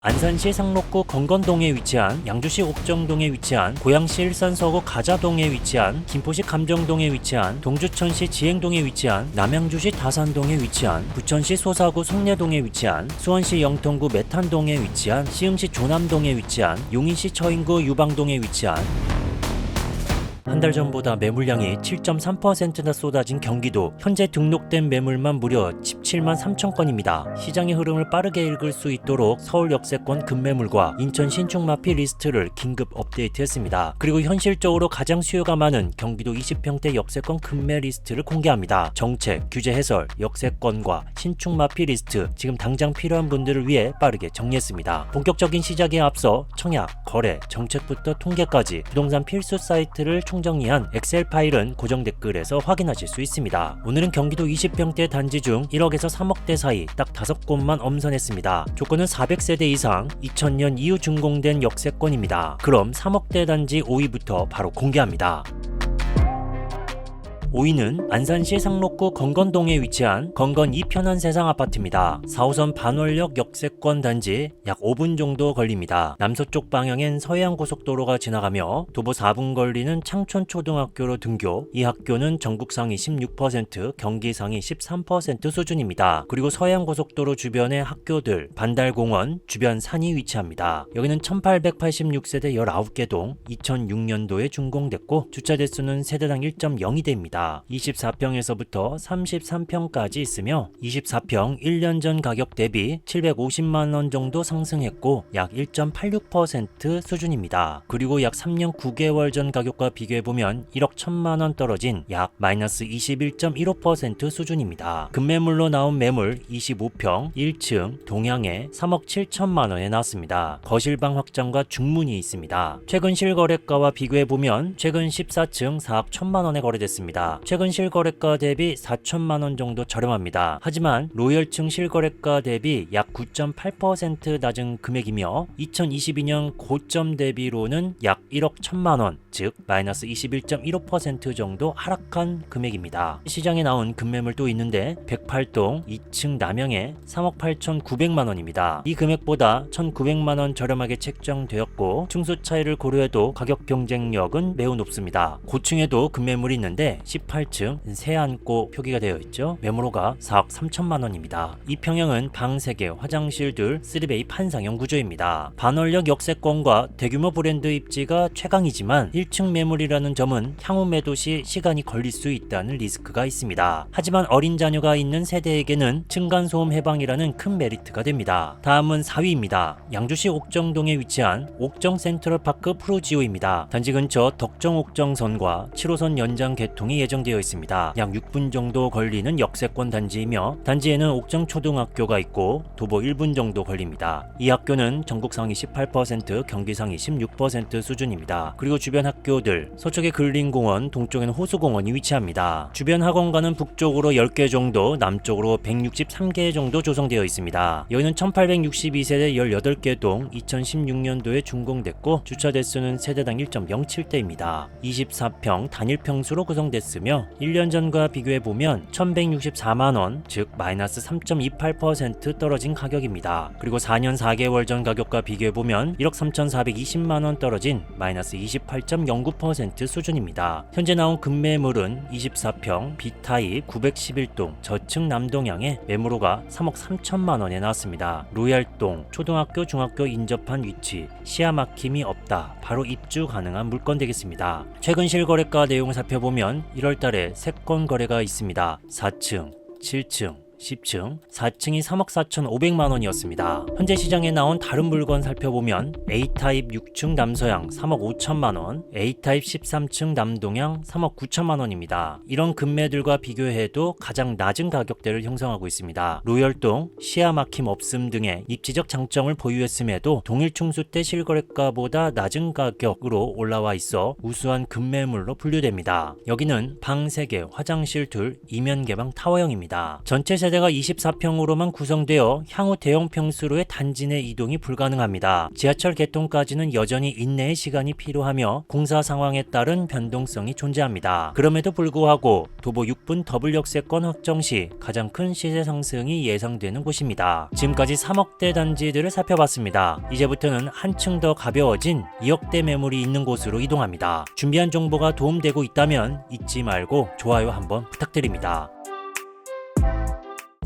안산시 상록구 건건동에 위치한, 양주시 옥정동에 위치한, 고양시 일산서구 가자동에 위치한, 김포시 감정동에 위치한, 동주천시 지행동에 위치한, 남양주시 다산동에 위치한, 부천시 소사구 송내동에 위치한, 수원시 영통구 메탄동에 위치한, 시흥시 조남동에 위치한, 용인시 처인구 유방동에 위치한, 한 달 전보다 매물량이 7.3%나 쏟아진 경기도. 현재 등록된 매물만 무려 17만 3천 건입니다. 시장의 흐름을 빠르게 읽을 수 있도록 서울 역세권 급매물과 인천 신축마피 리스트를 긴급 업데이트했습니다. 그리고 현실적으로 가장 수요가 많은 경기도 20평대 역세권 급매 리스트를 공개합니다. 정책, 규제 해설, 역세권과 신축마피 리스트, 지금 당장 필요한 분들을 위해 빠르게 정리했습니다. 본격적인 시작에 앞서 청약, 거래, 정책부터 통계까지 부동산 필수 사이트를 총정리한 엑셀 파일은 고정 댓글에서 확인하실 수 있습니다. 오늘은 경기도 20평대 단지 중 1억에서 3억대 사이 딱 5곳만 엄선했습니다. 조건은 400세대 이상, 2000년 이후 준공된 역세권입니다. 그럼 3억대 단지 5위부터 바로 공개합니다. 5위는 안산시 상록구 건건동에 위치한 건건 2편한 세상 아파트입니다. 4호선 반월역 역세권 단지 약 5분 정도 걸립니다. 남서쪽 방향엔 서해안고속도로가 지나가며 도보 4분 걸리는 창촌초등학교로 등교. 이 학교는 전국 상위 16%, 경기 상위 13% 수준입니다. 그리고 서해안고속도로 주변의 학교들, 반달공원, 주변 산이 위치합니다. 여기는 1886세대 19개 동, 2006년도에 준공됐고 주차 대수는 세대당 1.02대입니다. 24평에서부터 33평까지 있으며 24평 1년 전 가격 대비 750만원 정도 상승했고 약 1.86% 수준입니다. 그리고 약 3년 9개월 전 가격과 비교해보면 1억 1천만원 떨어진 약 마이너스 21.15% 수준입니다. 급매물로 나온 매물 25평 1층 동양에 3억 7천만원에 나왔습니다. 거실방 확장과 중문이 있습니다. 최근 실거래가와 비교해보면 최근 14층 4억 1천만원에 거래됐습니다. 최근 실거래가 대비 4천만원 정도 저렴합니다. 하지만 로열층 실거래가 대비 약 9.8% 낮은 금액이며 2022년 고점 대비로는 약 1억 1천만원, 즉 마이너스 21.15% 정도 하락한 금액입니다. 시장에 나온 급매물 또 있는데 108동 2층 남양에 3억 8,900만원입니다. 이 금액보다 1,900만원 저렴하게 책정되었고 층수 차이를 고려해도 가격 경쟁력은 매우 높습니다. 고층에도 급매물이 있는데 18층 세안고 표기가 되어 있죠. 매물호가 4억 3천만원입니다. 이 평형은 방 3개, 화장실 둘, 3베이 판상형 구조입니다. 반월역 역세권과 대규모 브랜드 입지가 최강이지만 1층 매물이라는 점은 향후 매도 시 시간이 걸릴 수 있다는 리스크가 있습니다. 하지만 어린 자녀가 있는 세대에게는 층간소음 해방이라는 큰 메리트가 됩니다. 다음은 4위입니다. 양주시 옥정동에 위치한 옥정 센트럴파크 프루지오입니다. 단지 근처 덕정 옥정선과 7호선 연장 개통이 예정되어 있습니다. 약 6분 정도 걸리는 역세권 단지이며 단지에는 옥정 초등학교가 있고 도보 1분 정도 걸립니다. 이 학교는 전국 상위 18%, 경기 상위 16% 수준입니다. 그리고 주변 학교들, 서쪽에 근린공원, 동쪽에는 호수공원이 위치합니다. 주변 학원가는 북쪽으로 10개 정도, 남쪽으로 163개 정도 조성되어 있습니다. 여기는 1862세대 18개 동, 2016년도에 준공됐고 주차 대수는 세대당 1.07대입니다. 24평 단일 평수로 구성됐으며 1년 전과 비교해보면 1164만원, 즉 마이너스 3.28% 떨어진 가격입니다. 그리고 4년 4개월 전 가격과 비교해보면 1억 3,420만원 떨어진 마이너스 28.09% 수준입니다. 현재 나온 급매물은 24평 B타입 911동 저층 남동향에 매물호가 3억 3천만원에 나왔습니다. 로얄동 초등학교 중학교 인접한 위치, 시야 막힘이 없다, 바로 입주 가능한 물건 되겠습니다. 최근 실거래가 내용을 살펴보면 1월달에 3건 거래가 있습니다. 4층, 7층, 10층, 4층이 3억 4,500만원이었습니다. 현재 시장에 나온 다른 물건 살펴보면 A타입 6층 남서향 3억 5천만원, A타입 13층 남동향 3억 9천만원입니다. 이런 급매들과 비교해도 가장 낮은 가격대를 형성하고 있습니다. 로열동, 시야 막힘 없음 등의 입지적 장점을 보유했음에도 동일 층수 때 실거래가보다 낮은 가격으로 올라와 있어 우수한 급매물로 분류됩니다. 여기는 방 3개, 화장실 둘, 이면 개방 타워형입니다. 전체 세대 세대가 24평으로만 구성되어 향후 대형 평수로의 단지 내 이동이 불가능합니다. 지하철 개통까지는 여전히 인내의 시간이 필요하며 공사 상황에 따른 변동성이 존재합니다. 그럼에도 불구하고 도보 6분 더블 역세권 확정 시 가장 큰 시세 상승이 예상되는 곳입니다. 지금까지 3억대 단지들을 살펴봤습니다. 이제부터는 한층 더 가벼워진 2억대 매물이 있는 곳으로 이동합니다. 준비한 정보가 도움되고 있다면 잊지 말고 좋아요 한번 부탁드립니다.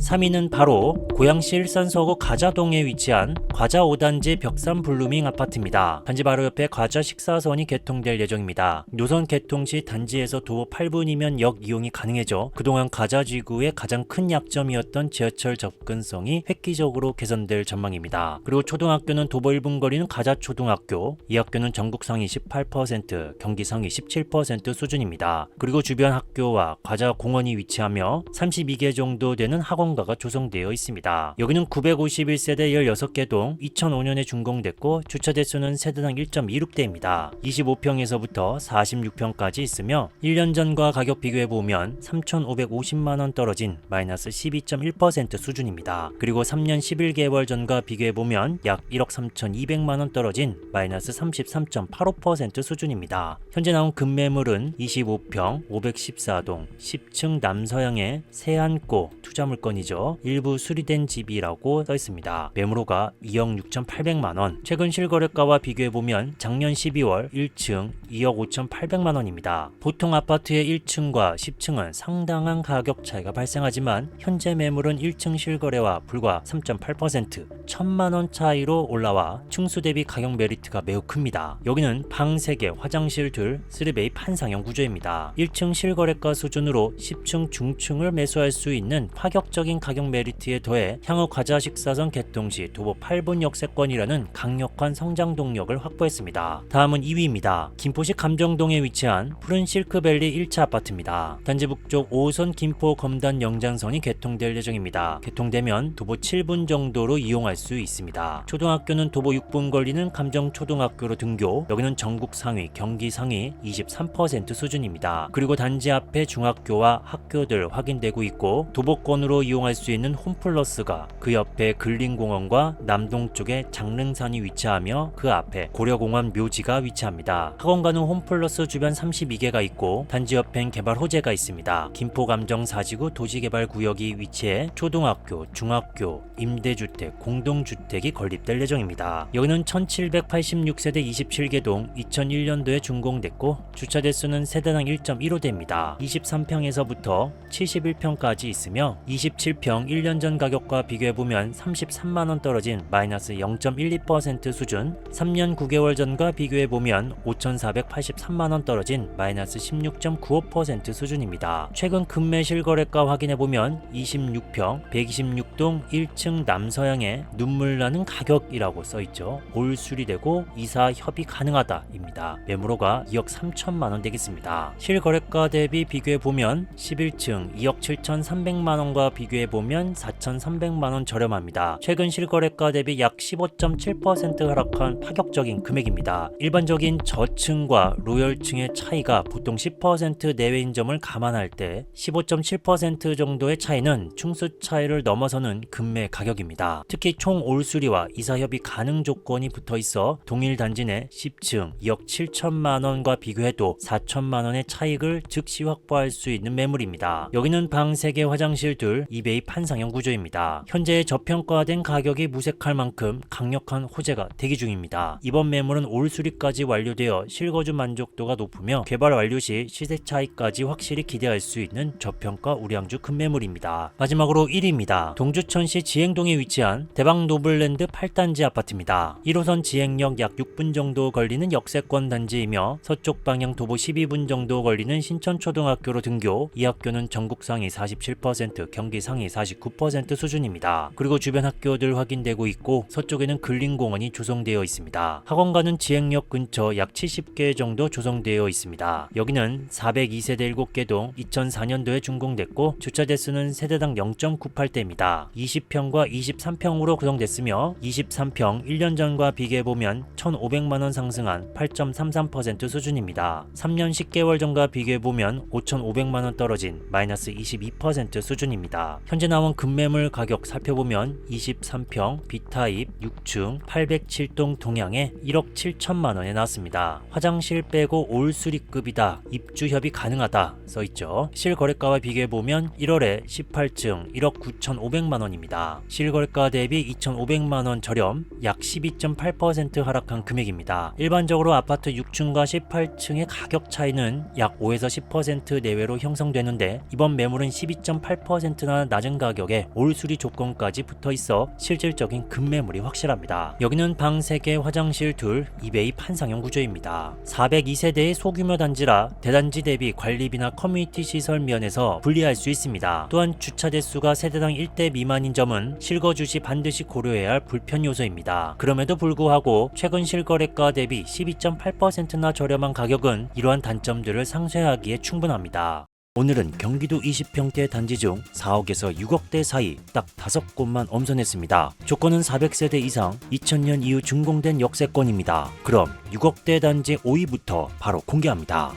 3위는 바로 고양시 일산서구 가자동에 위치한 과자 5단지 벽산 블루밍 아파트입니다. 단지 바로 옆에 과자 식사선이 개통될 예정입니다. 노선 개통 시 단지에서 도보 8분이면 역 이용이 가능해져 그동안 과자지구의 가장 큰 약점이었던 지하철 접근성이 획기적으로 개선될 전망입니다. 그리고 초등학교는 도보 1분 거리는 가자초등학교, 이 학교는 전국 상위 18%, 경기 상위 17% 수준입니다. 그리고 주변 학교와 과자 공원이 위치하며 32개 정도 되는 학원 가가 조성되어 있습니다. 여기는 951세대 16개 동 2005년에 준공됐고 주차 대수는 세대당 1.26대입니다. 25평에서부터 46평까지 있으며 1년 전과 가격 비교해보면 3,550만원 떨어진 마이너스 12.1% 수준입니다. 그리고 3년 11개월 전과 비교해보면 약 1억 3,200만원 떨어진 마이너스 33.85% 수준입니다. 현재 나온 급매물은 25평 514동 10층 남서향의 세안고 투자물건이죠. 일부 수리된 집이라고 써있습니다. 매물호가 2억 6,800만원, 최근 실거래가와 비교해보면 작년 12월 1층 2억 5,800만원입니다. 보통 아파트의 1층과 10층은 상당한 가격 차이가 발생하지만 현재 매물은 1층 실거래와 불과 3.8%, 1,000만원 차이로 올라와 층수 대비 가격 메리트가 매우 큽니다. 여기는 방 3개, 화장실 둘, 3베이 판상형 구조입니다. 1층 실거래가 수준으로 10층 중층을 매수할 수 있는 파격적인 가격 메리트에 더해 향후 과자 식사선 개통 시 도보 8분 역세권이라는 강력한 성장 동력을 확보했습니다. 다음은 2위입니다. 김포시 감정동에 위치한 푸른 실크밸리 1차 아파트입니다. 단지 북쪽 5호선 김포 검단 영장선이 개통될 예정입니다. 개통되면 도보 7분 정도로 이용할 수 있습니다. 초등학교는 도보 6분 걸리는 감정초등학교로 등교, 여기는 전국 상위, 경기 상위 23% 수준입니다. 그리고 단지 앞에 중학교와 학교들 확인되고 있고 도보권으로 이용할 수 있는 홈플러스가 그 옆에 근린공원과 남동쪽에 장릉산이 위치하며 그 앞에 고려공원 묘지가 위치합니다. 학원가는 홈플러스 주변 32개가 있고 단지 옆엔 개발 호재가 있습니다. 김포감정 4지구 도시개발구역이 위치해 초등학교, 중학교, 임대주택, 공동주택이 건립될 예정입니다. 여기는 1786세대 27개 동 2001년도에 준공됐고 주차 대수는 세대당 1.15대입니다. 23평에서부터 71평까지 있으며 27평 1년 전 가격과 비교해보면 33만원 떨어진 마이너스 0.12% 수준, 3년 9개월 전과 비교해보면 5,483만원 떨어진 마이너스 16.95% 수준입니다. 최근 급매 실거래가 확인해보면 26평 126동 1층 남서향에 눈물 나는 가격이라고 써있죠. 올 수리되고 이사 협의 가능하다 입니다. 매물호가 2억 3천만원 되겠습니다. 실거래가 대비 비교해보면 11층 2억 7,300만원과 비교해보면 4,300만원 저렴합니다. 최근 실거래가 대비 약 15.7% 하락한 파격적인 금액입니다. 일반적인 저층과 로열층의 차이가 보통 10% 내외인 점을 감안할 때 15.7% 정도의 차이는 층수 차이를 넘어서는 급매 가격입니다. 특히 총 올수리와 이사협의 가능 조건이 붙어있어 동일 단지 내 10층 2억 7천만원과 비교해도 4천만원의 차익을 즉시 확보할 수 있는 매물입니다. 여기는 방 3개 화장실 둘 2베이 판상형 구조입니다. 현재 저평가된 가격이 무색할 만큼 강력한 호재가 대기 중입니다. 이번 매물은 올 수리까지 완료되어 실거주 만족도가 높으며 개발 완료 시 시세 차이까지 확실히 기대할 수 있는 저평가 우량주 급매물입니다. 마지막으로 1위입니다. 동주천시 지행동에 위치한 대박 노블랜드 8단지 아파트입니다. 1호선 지행역 약 6분 정도 걸리는 역세권 단지이며 서쪽 방향 도보 12분 정도 걸리는 신천초등학교로 등교, 이 학교는 전국 상위 47%, 경기 상위 49% 수준입니다. 그리고 주변 학교들 확인되고 있고 서쪽에는 근린공원이 조성되어 있습니다. 학원가는 지행역 근처 약 70개 정도 조성되어 있습니다. 여기는 402세대 7개 동 2004년도에 준공됐고 주차 대수는 세대당 0.98대입니다. 20평과 23평으로 구성됐으며 23평 1년 전과 비교해보면 1,500만원 상승한 8.33% 수준입니다. 3년 10개월 전과 비교해보면 5,500만원 떨어진 마이너스 22% 수준입니다. 현재 나온 급매물 가격 살펴보면 23평 B타입 6층 807동 동양에 1억 7천만 원에 나왔습니다. 화장실 빼고 올 수리급이다. 입주 협의 가능하다 써있죠. 실거래가와 비교해보면 1월에 18층 1억 9,500만 원입니다. 실거래가 대비 2,500만 원 저렴, 약 12.8% 하락한 금액입니다. 일반적으로 아파트 6층과 18층의 가격 차이는 약 5에서 10% 내외로 형성되는데 이번 매물은 12.8%나 낮은 가격에 올 수리 조건까지 붙어 있어 실질적인 급매물이 확실합니다. 여기는 방 3개, 화장실 2, 2베이 판상형 구조입니다. 402세대의 소규모 단지라 대단지 대비 관리비나 커뮤니티 시설 면에서 불리할 수 있습니다. 또한 주차 대수가 세대당 1대 미만인 점은 실거주 시 반드시 고려해야 할 불편 요소입니다. 그럼에도 불구하고 최근 실거래가 대비 12.8%나 저렴한 가격은 이러한 단점들을 상쇄하기에 충분합니다. 오늘은 경기도 20평대 단지 중 4억에서 6억대 사이 딱 5곳만 엄선했습니다. 조건은 400세대 이상 2000년 이후 준공된 역세권입니다. 그럼 6억대 단지 5위부터 바로 공개합니다.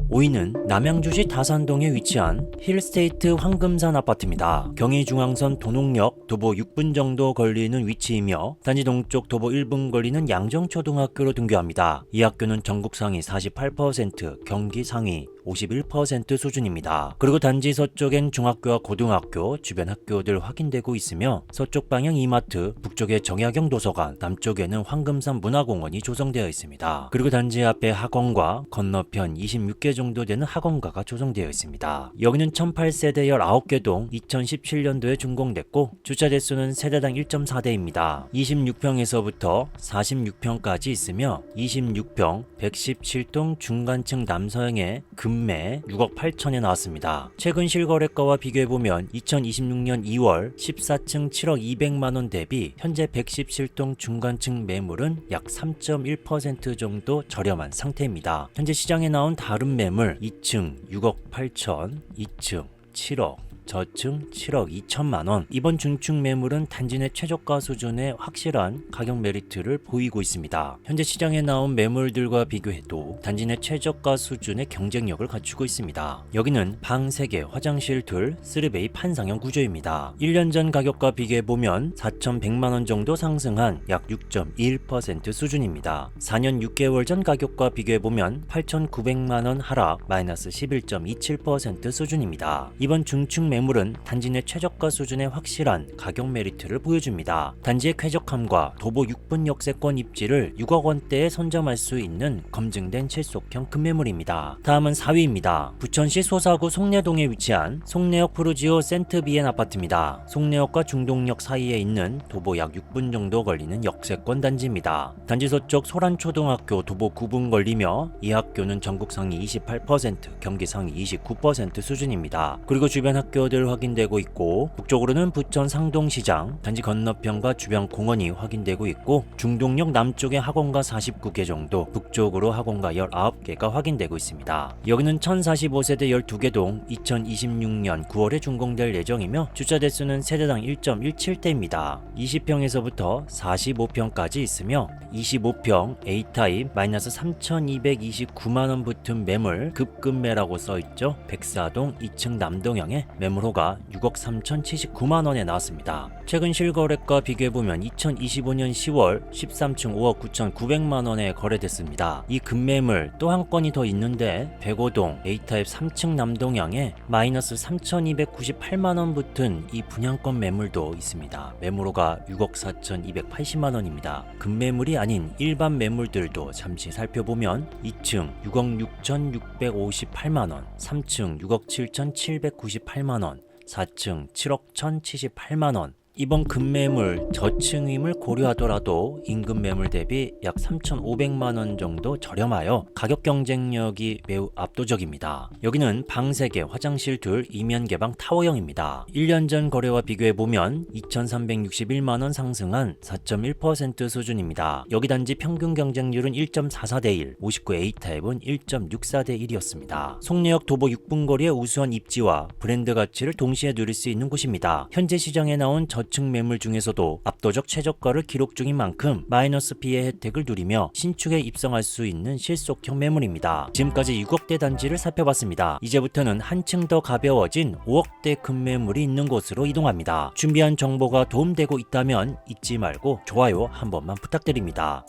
5위는 남양주시 다산동에 위치한 힐스테이트 황금산 아파트입니다. 경의중앙선 도농역 도보 6분 정도 걸리는 위치이며 단지 동쪽 도보 1분 걸리는 양정초등학교로 등교합니다. 이 학교는 전국 상위 48%, 경기 상위 51% 수준입니다. 그리고 단지 서쪽엔 중학교와 고등학교, 주변 학교들 확인되고 있으며 서쪽 방향 이마트, 북쪽에 정약용 도서관, 남쪽에는 황금산 문화공원이 조성되어 있습니다. 그리고 단지 앞에 학원과 건너편 26개 정도 되는 학원가가 조성되어 있습니다. 여기는 1008세대 19개 동 2017년도에 준공됐고 주차 대수는 세대당 1.4대입니다. 26평에서부터 46평까지 있으며 26평 117동 중간층 남서형의 금매 6억 8천에 나왔습니다. 최근 실거래가와 비교해보면 2026년 2월 14층 7억 200만원 대비 현재 117동 중간층 매물은 약 3.1% 정도 저렴한 상태입니다. 현재 시장에 나온 다른 매물 2층 6억 8천, 2층 7억, 저층 7억 2천만원. 이번 중층 매물은 단지 내 최저가 수준의 확실한 가격 메리트를 보이고 있습니다. 현재 시장에 나온 매물들과 비교해도 단지 내 최저가 수준의 경쟁력을 갖추고 있습니다. 여기는 방 3개, 화장실 2, 3베이 판상형 구조입니다. 1년 전 가격과 비교해보면 4,100만원 정도 상승한 약 6.21% 수준입니다. 4년 6개월 전 가격과 비교해보면 8,900만원 하락 마이너스 11.27% 수준입니다. 이번 중층 매물은 단지 내 최저가 수준의 확실한 가격 메리트를 보여줍니다. 단지의 쾌적함과 도보 6분 역세권 입지를 6억 원대에 선점할 수 있는 검증된 실속형 급매물입니다. 다음은 4위입니다. 부천시 소사구 송내동에 위치한 송내역 푸르지오 센트비엔 아파트입니다. 송내역과 중동역 사이에 있는 도보 약 6분 정도 걸리는 역세권 단지입니다. 단지 서쪽 소란초등학교 도보 9분 걸리며 이 학교는 전국 상위 28%, 경기 상위 29% 수준입니다. 그리고 주변 학교 들 확인되고 있고 북쪽으로는 부천 상동시장, 단지 건너편과 주변 공원이 확인되고 있고 중동역 남쪽에 학원가 49개 정도, 북쪽으로 학원가 19개가 확인되고 있습니다. 여기는 1045세대 12개 동 2026년 9월에 준공될 예정이며 주차 대수는 세대당 1.17대입니다. 20평에서부터 45평까지 있으며 25평 A타입 마이너스 3,229만원 붙은 매물 급급매라고 써있죠. 백사동 2층 남동향에 매물호가 6억 3,079만원에 나왔습니다. 최근 실거래가 비교해보면 2025년 10월 13층 5억 9,900만원에 거래됐습니다. 이 급매물 또 한 건이 더 있는데 백오동 A타입 3층 남동향에 마이너스 3,298만원 붙은 이 분양권 매물도 있습니다. 매물호가 6억 4,280만원입니다. 급매물이 아닌 일반 매물들도 잠시 살펴보면 2층 6억 6,658만원, 3층 6억 7,798만원, 4층 7억 1,078만원. 이번 급매물 저층임을 고려하더라도 임금 매물 대비 약 3,500만원 정도 저렴하여 가격 경쟁력이 매우 압도적입니다. 여기는 방 3개, 화장실 2, 이면 개방 타워형입니다. 1년 전 거래와 비교해보면 2,361만원 상승한 4.1% 수준입니다. 여기 단지 평균 경쟁률은 1.44대 1, 59 A타입은 1.64대 1이었습니다. 송내역 도보 6분 거리의 우수한 입지와 브랜드 가치를 동시에 누릴 수 있는 곳입니다. 현재 시장에 나온 저층 매물 중에서도 압도적 최저가를 기록 중인 만큼 마이너스 피해 혜택을 누리며 신축에 입성할 수 있는 실속형 매물입니다. 지금까지 6억대 단지를 살펴봤습니다. 이제부터는 한층 더 가벼워진 5억대 급매물이 있는 곳으로 이동합니다. 준비한 정보가 도움되고 있다면 잊지 말고 좋아요 한 번만 부탁드립니다.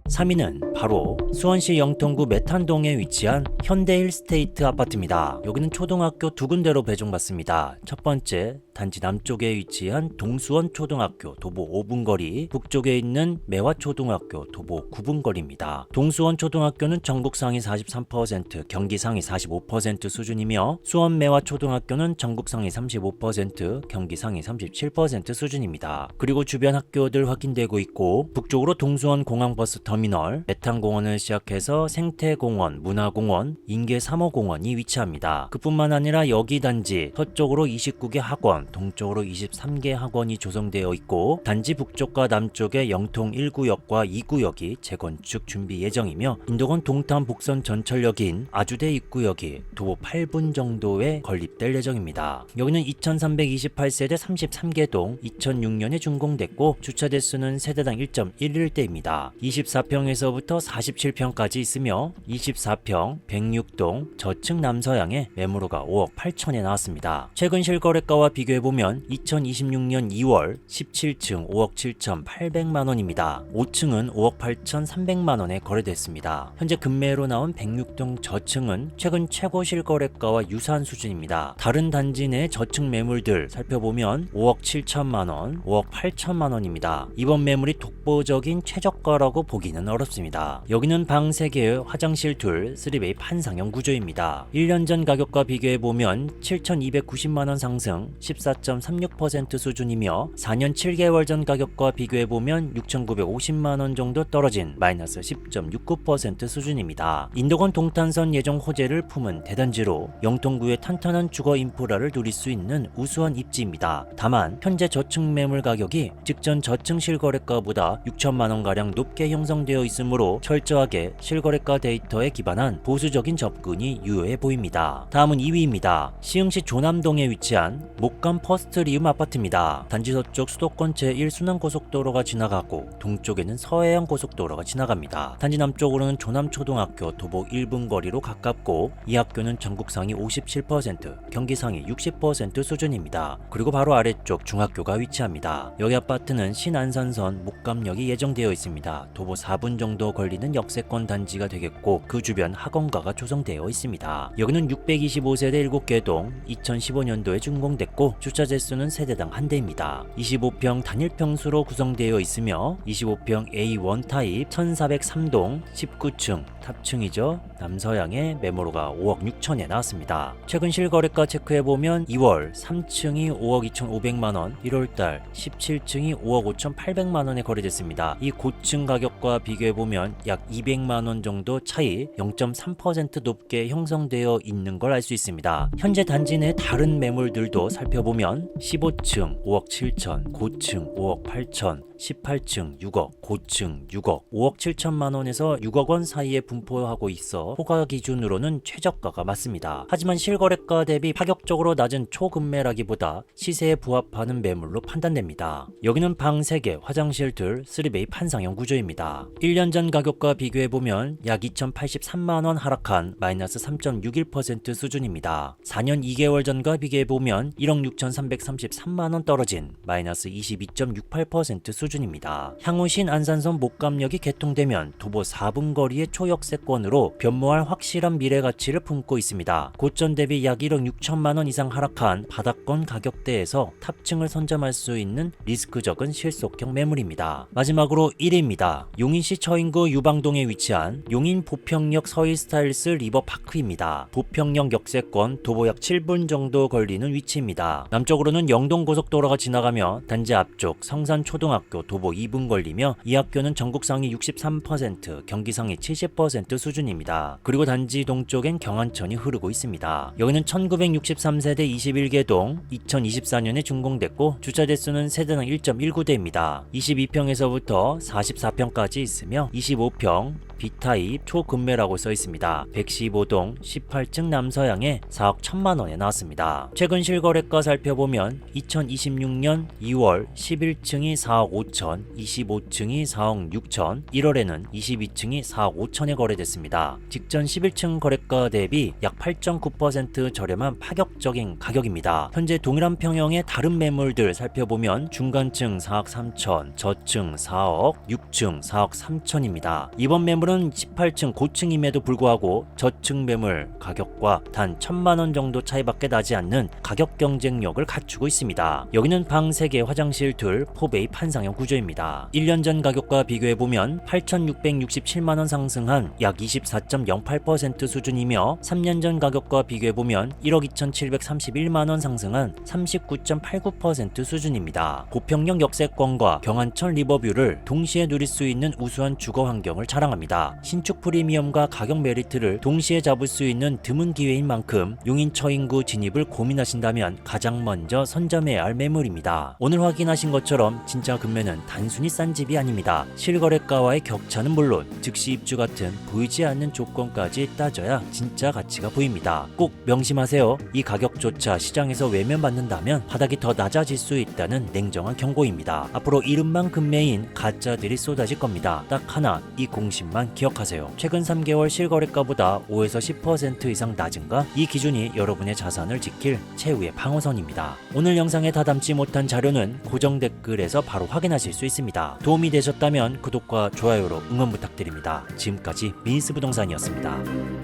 3위는 바로 수원시 영통구 메탄동에 위치한 현대힐스테이트 아파트입니다. 여기는 초등학교 두 군데로 배정받습니다. 첫 번째, 단지 남쪽에 위치한 동수원 초등학교 도보 5분 거리, 북쪽에 있는 매화초등학교 도보 9분 거리입니다. 동수원 초등학교는 전국 상위 43%, 경기 상위 45% 수준이며 수원 매화초등학교는 전국 상위 35%, 경기 상위 37% 수준입니다. 그리고 주변 학교들 확인되고 있고 북쪽으로 동수원 공항버스 터미널, 메탄공원을 시작해서 생태공원, 문화공원, 인계 3호공원이 위치합니다. 그뿐만 아니라 여기 단지 서쪽으로 29개 학원, 동쪽으로 23개 학원이 조성되어 있고 단지 북쪽과 남쪽에 영통 1구역과 2구역이 재건축 준비 예정이며 인도권 동탄 북선 전철역인 아주대 입구역이 도보 8분 정도에 건립될 예정입니다. 여기는 2328세대 33개 동 2006년에 준공됐고 주차 대수는 세대당 1.11대입니다. 24평에서부터 47평까지 있으며 24평 106동 저층 남서향에 매물호가 5억 8천에 나왔습니다. 최근 실거래가와 비교해보면 2026년 2월 17층 5억 7천 8백만원입니다. 5층은 5억 8천 3백만원에 거래됐습니다. 현재 급매로 나온 106동 저층은 최근 최고 실거래가와 유사한 수준입니다. 다른 단지 내 저층 매물들 살펴보면 5억 7천만원, 5억 8천만원입니다. 이번 매물이 독보적인 최저가라고 보기는 어렵습니다. 여기는 방 3개의 화장실 둘 3베이 판상형 구조입니다. 1년 전 가격과 비교해보면 7,290만원 상승 14.36% 수준이며 4년 7개월 전 가격과 비교해보면 6,950만원 정도 떨어진 마이너스 10.69% 수준입니다. 인도권 동탄선 예정 호재를 품은 대단지로 영통구의 탄탄한 주거 인프라를 누릴 수 있는 우수한 입지입니다. 다만 현재 저층 매물 가격이 직전 저층 실거래가보다 6천만원가량 높게 형성되어 있으므로 철저하게 실거래가 데이터에 기반한 보수적인 접근이 유효해 보입니다. 다음은 2위입니다. 시흥시 조남동에 위치한 목감 퍼스트리움 아파트입니다. 단지 서쪽 수도권 제1순환고속도로가 지나가고 동쪽에는 서해안 고속도로가 지나갑니다. 단지 남쪽으로는 조남초등학교 도보 1분 거리로 가깝고 이 학교는 전국 상위 57%, 경기 상위 60% 수준입니다. 그리고 바로 아래쪽 중학교가 위치합니다. 여기 아파트는 신안산선 목감역이 예정되어 있습니다. 도보 4분 정도 걸리는 역세권 단지가 되겠고 그 주변 학원가가 조성되어 있습니다. 여기는 625세대 7개 동 2015년도에 준공됐고 주차 대수는 세대당 1대입니다. 25평 단일 평수로 구성되어 있으며 25평 A1 타입 1403동 19층 탑층이죠. 남서향의 매물호가 5억 6천에 나왔습니다. 최근 실거래가 체크해보면 2월 3층이 5억 2,500만원, 1월달 17층이 5억 5,800만원에 거래됐습니다. 이 고층 가격과 비교해보면 약 200만원 정도 차이 0.3% 높게 형성되어 있는 걸 알 수 있습니다. 현재 단지 내 다른 매물들도 살펴보면 15층 5억 7천, 고층 5억 8천, 18층 6억, 고층 6억, 5억 7천만원에서 6억원 사이에 분포하고 있어 호가 기준으로는 최저가가 맞습니다. 하지만 실거래가 대비 파격적으로 낮은 초급매라기보다 시세에 부합하는 매물로 판단됩니다. 여기는 방 3개, 화장실 둘, 3베이 판상형 구조입니다. 1년 전 가격과 비교해보면 약 2,083만원 하락한 마이너스 3.61% 수준입니다. 4년 2개월 전과 비교해보면 1억 6,333만원 떨어진 마이너스 22.68% 수준입니다. 향후 신안산선 목감역이 개통되면 도보 4분 거리의 초역세권으로 변모할 확실한 미래 가치를 품고 있습니다. 고점 대비 약 1억 6천만원 이상 하락한 바닥권 가격대에서 탑층을 선점할 수 있는 리스크 적은 실속형 매물입니다. 마지막으로 1위입니다. 용인시 처인구 유방동에 위치한 용인 보평역 서일스타일스 리버파크입니다. 보평역 역세권 도보 약 7분 정도 걸리는 위치입니다. 남쪽으로는 영동고속도로가 지나가며 단지 앞쪽 성산초등학교 도보 2분 걸리며 이 학교는 전국 상위 63%, 경기 상위 70% 수준입니다. 그리고 단지 동쪽엔 경안천이 흐르고 있습니다. 여기는 1963세대 21개 동 2024년에 준공됐고 주차 대수는 세대당 1.19대입니다. 22평에서부터 44평까지 있으며 25평 B타입 초급매라고 써 있습니다. 115동 18층 남서양에 4억 1천만 원에 나왔습니다. 최근 실거래가 살펴보면 2026년 2월 11층이 4억 5천, 25층이 4억 6천, 1월에는 22층이 4억 5천에 거래됐습니다. 직전 11층 거래가 대비 약 8.9% 저렴한 파격적인 가격입니다. 현재 동일한 평형의 다른 매물들 살펴보면 중간층 4억 3천, 저층 4억, 6층 4억 3천입니다. 이번 매물은 18층 고층임에도 불구하고 저층 매물 가격과 단 1천만 원 정도 차이밖에 나지 않는 가격 경쟁력을 갖추고 있습니다. 여기는 방 3개, 화장실 둘, 포베이 판상형 구조입니다. 1년 전 가격과 비교해보면 8,667만 원 상승한 약 24.08% 수준이며 3년 전 가격과 비교해보면 1억 2,731만 원 상승한 39.89% 수준입니다. 고평형 역세권과 경안천 리버뷰를 동시에 누릴 수 있는 우수한 주거 환경을 자랑합니다. 신축 프리미엄과 가격 메리트를 동시에 잡을 수 있는 드문 기회인 만큼 용인 처인구 진입을 고민하신다면 가장 먼저 선점해야 할 매물입니다. 오늘 확인하신 것처럼 진짜 금매는 단순히 싼 집이 아닙니다. 실거래가와의 격차는 물론 즉시 입주 같은 보이지 않는 조건까지 따져야 진짜 가치가 보입니다. 꼭 명심하세요. 이 가격조차 시장에서 외면받는다면 바닥이 더 낮아질 수 있다는 냉정한 경고입니다. 앞으로 이름만 금매인 가짜들이 쏟아질 겁니다. 딱 하나, 이 공식만 기억하세요. 최근 3개월 실거래가보다 5에서 10% 이상 낮은가? 이 기준이 여러분의 자산을 지킬 최후의 방어선입니다. 오늘 영상에 다 담지 못한 자료는 고정 댓글에서 바로 확인하실 수 있습니다. 도움이 되셨다면 구독과 좋아요로 응원 부탁드립니다. 지금까지 미니스 부동산이었습니다.